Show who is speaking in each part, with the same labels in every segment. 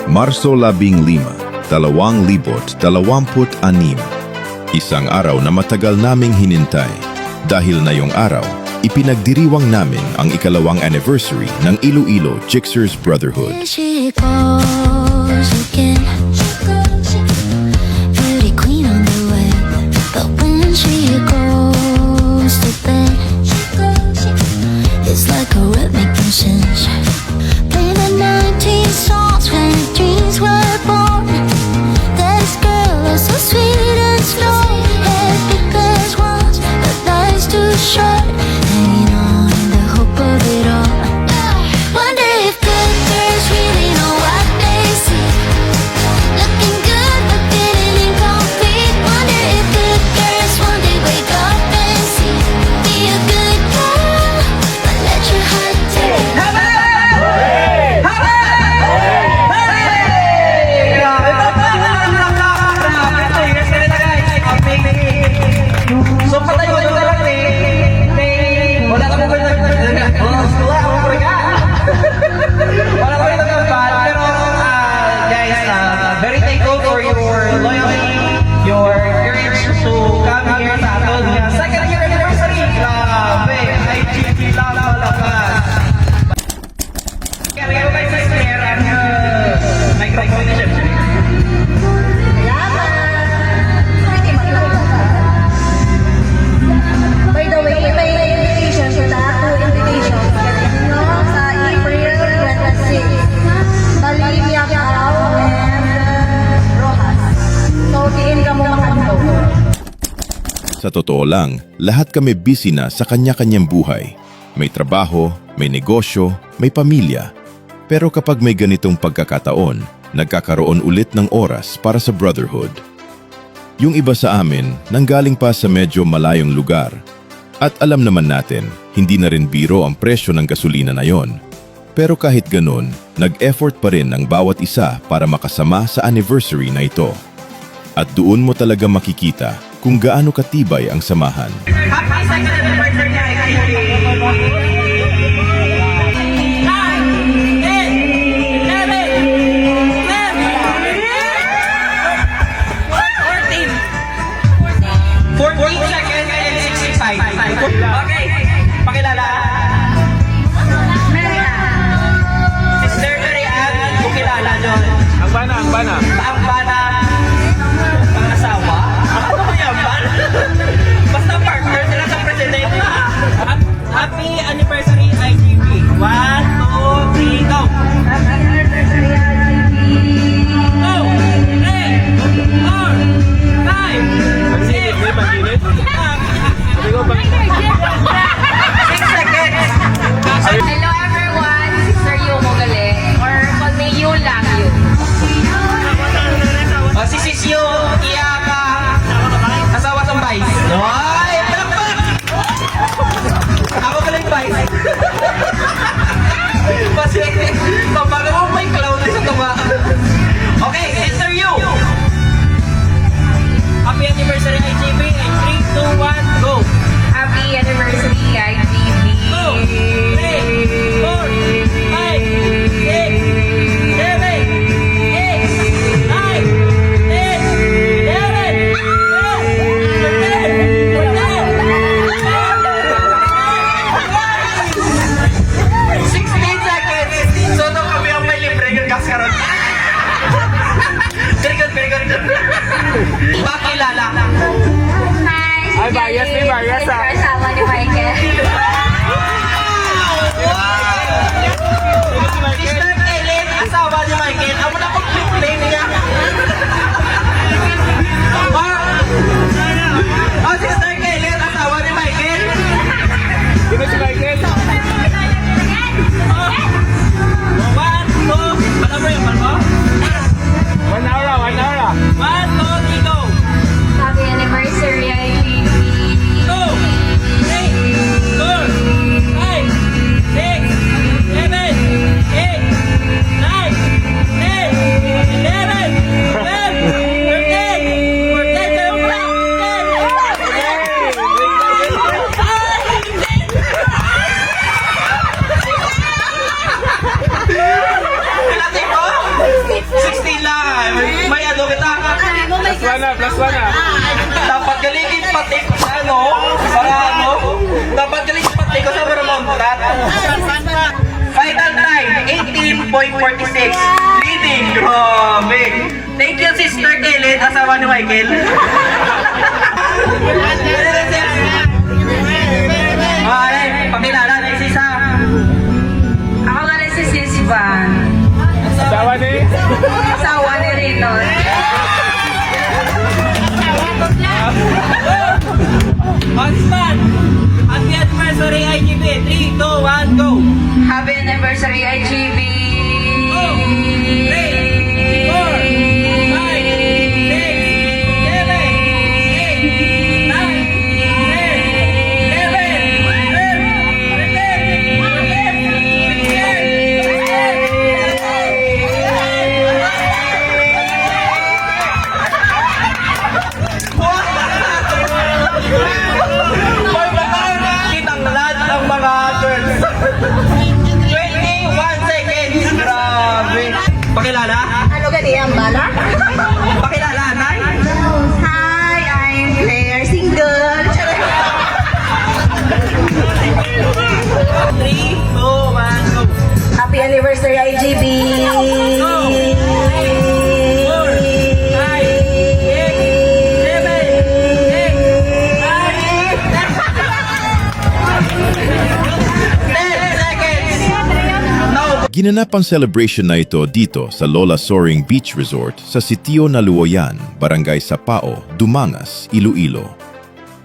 Speaker 1: Marso 15, 2026. Isang araw na matagal naming hinintay. Dahil na yung araw, ipinagdiriwang namin ang ikalawang anniversary ng Iloilo Jixers Brotherhood.
Speaker 2: There she goes again. Beauty queen on the web. But when she goes to bed, it's like a rhythmic nuisance. Play the 90s songs when dreams were born. This girl is so sweet and slow. Had big plans once, but life's too short. Hanging on in the hope of it all. Wonder if good girls really know what they see. Looking good but feeling incomplete. Wonder if good girls one day wake up and see. Be a good girl, but let your heart take.
Speaker 3: So patayo nyo na lang wala kami ba wala kami nagkampal pero guys, very thankful for your loyalty, your courage to come here sa atin. Second year anniversary, grabe, IGP lang malakas. Kaya meron kayo sa spare ang microphone na siya.
Speaker 4: By the way, may invitation sila, 2 invitations. No, sa April 26. Talimia Carao and Rojas. So, diin ka mo makandog.
Speaker 1: Sa totoo lang, lahat kami busy na sa kanya-kanyang buhay. May trabaho, may negosyo, may pamilya. Pero kapag may ganitong pagkakataon, nagkakaroon ulit ng oras para sa brotherhood. Yung iba sa amin, nanggaling pa sa medyo malayong lugar. At alam naman natin, hindi na rin biro ang presyo ng gasolina na yon. Pero kahit ganun, nag-effort pa rin ang bawat isa para makasama sa anniversary na ito. At doon mo talaga makikita kung gaano katibay ang samahan.
Speaker 3: Happy second anniversary niya, IGP! Okay, pakilala. Sister Marian, kukilala doon.
Speaker 5: Ang bana.
Speaker 3: Ang bana, ang asawa. Ano ba yan, bana? Basta partner sila sa presidente. Happy anniversary, IGP. 1, 2, 3, go!
Speaker 4: Happy anniversary, RGP!
Speaker 3: Go! 3, 4, 5, 6, 6 seconds.
Speaker 6: Hello everyone, Sister Yu Mogali, or call me Yu lang Yu.
Speaker 3: Si Sisyo, Iyaka, asawa sa Vice. Ay, palakpak! Ako pala yung Vice. Kasi, kapag mo may clown sa tunga. Okay, Sister Yu. Happy anniversary, IGP. 3, 2, 1, go!
Speaker 6: Happy anniversary, IGB.
Speaker 3: Go! 3, 4, 5, 6, 7, 16 seconds! So, nung kami ang may libre ng gas karon. Very good. Pakilala.
Speaker 6: Hi,
Speaker 5: Ay, bias, may bias, ah.
Speaker 6: Kasama ni Michael.
Speaker 3: Sister Ellen, asawa ni Michael. Amo na complete name niya. Oh, Sister Ellen, asawa ni Michael.
Speaker 5: Sino si Michael?
Speaker 3: 1, 2, alam mo yung barko?
Speaker 5: 1 hour.
Speaker 3: 1, 2, 3, go!
Speaker 6: Happy anniversary, IGB.
Speaker 3: Go! 3, 4, 5, 6, 7, 8, 9, 10, 11, 12, 13, 14, kayo pa! 10! Pinatay mo?
Speaker 5: Plus one na, plus one na.
Speaker 3: Dapat galigin pati ko sa ano? Para ano? Dapat galigin pati ko sa para montat. Final time, 18.46. Leading, grabe. Thank you, Sister Kellen, asawa ni Michael. Ay, pakilala na yung sisa.
Speaker 6: Ako nga rin si Sis Van.
Speaker 5: Asawa ni?
Speaker 6: Asawa ni Rinon.
Speaker 3: Husband, happy anniversary IGB. 3, 2, 1, go.
Speaker 6: Happy anniversary, IGB!
Speaker 3: 3, 4, kitang lahat ng mga girls. 21 seconds. Grabe. Pakilala?
Speaker 4: Ano ganyan, bala?
Speaker 3: Pakilala, Nay?
Speaker 4: Hi, I'm Claire, single.
Speaker 3: 3, 2, 1, go.
Speaker 4: Happy anniversary, IGB!
Speaker 1: Ginanap ang celebration na ito dito sa Lola Soaring Beach Resort sa Sitio Naluoyan, Barangay Sapao, Dumangas, Iloilo.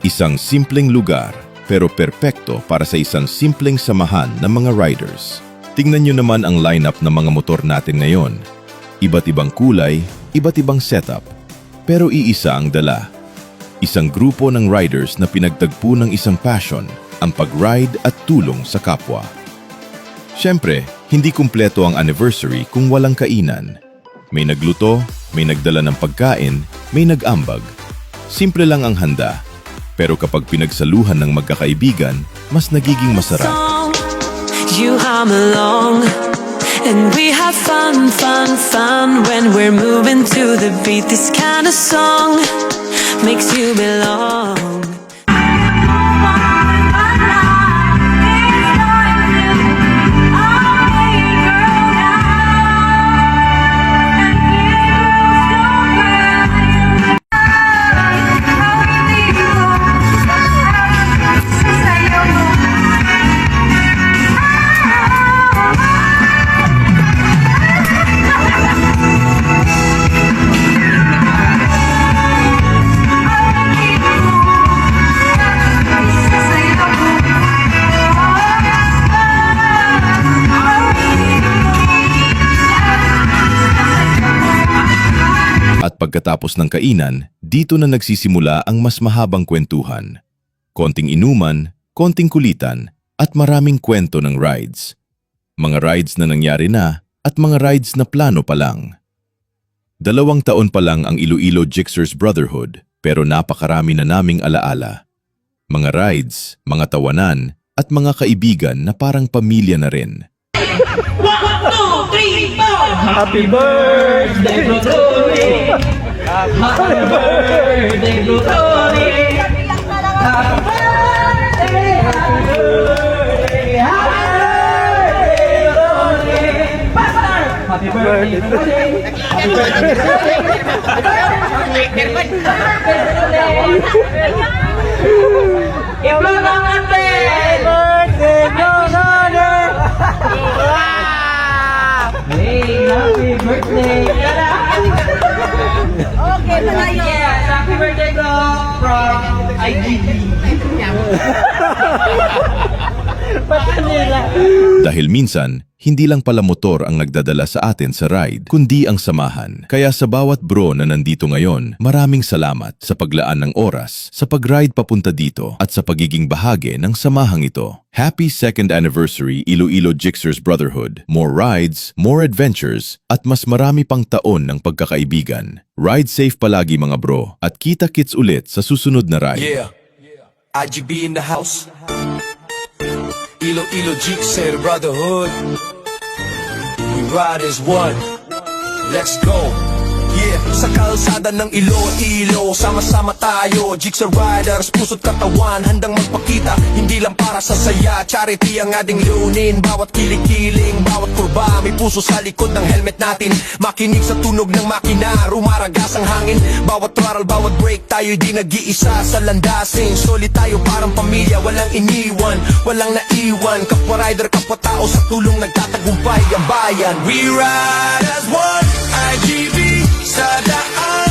Speaker 1: Isang simpleng lugar pero perpekto para sa isang simpleng samahan ng mga riders. Tingnan nyo naman ang lineup ng mga motor natin ngayon. Iba't ibang kulay, iba't ibang setup, pero iisa ang dala. Isang grupo ng riders na pinagtagpo ng isang passion, ang pag-ride at tulong sa kapwa. Siyempre, hindi kumpleto ang anniversary kung walang kainan. May nagluto, may nagdala ng pagkain, may nag-ambag. Simple lang ang handa. Pero kapag pinagsaluhan ng magkakaibigan, mas nagiging masarap.
Speaker 7: Song, you hum along, and we have fun, fun, fun when we're moving to the beat. This kind of song makes you belong.
Speaker 1: At pagkatapos ng kainan, dito na nagsisimula ang mas mahabang kwentuhan. Konting inuman, konting kulitan, at maraming kwento ng rides. Mga rides na nangyari na at mga rides na plano pa lang. 2 taon pa lang ang Iloilo Jixers Brotherhood pero napakarami na naming alaala. Mga rides, mga tawanan, at mga kaibigan na parang pamilya na rin.
Speaker 5: Happy birthday!
Speaker 3: Happy birthday to Tony. Happy birthday, happy birthday, happy birthday to Tony. Pastor! Happy birthday to Tony. Happy birthday to Tony. Iblog ang ate! Happy birthday to Tony. Hey, happy birthday!
Speaker 4: Okay, malayo.
Speaker 3: Yes, happy birthday ko from IGB.
Speaker 1: Dahil minsan, hindi lang pala motor ang nagdadala sa atin sa ride, kundi ang samahan. Kaya sa bawat bro na nandito ngayon, maraming salamat sa paglaan ng oras, sa pag-ride papunta dito, at sa pagiging bahagi ng samahang ito. Happy 2nd Anniversary Iloilo Jixers Brotherhood. More rides, more adventures, at mas marami pang taon ng pagkakaibigan. Ride safe palagi mga bro, at kita-kits ulit sa susunod na ride.
Speaker 8: Yeah, IGB in the house. Ilo Jeep say the brotherhood. We ride as one. Let's go. Yeah. Yeah, sa kalsada ng Iloilo, sama-sama tayo, Jigsaw Riders, puso't katawan, handang magpakita, hindi lang para sa saya, charity ang ating lunin, bawat kiling-kiling, bawat kurba, may puso sa likod ng helmet natin, makinig sa tunog ng makina, rumaragas ang hangin, bawat throttle, bawat brake, tayo di nag-iisa sa landasin, solid tayo parang pamilya, walang iniwan, walang naiwan, kapwa rider, kapwa tao, sa tulong nagtatagumpay ang bayan. We ride as one, IGB, sa daan.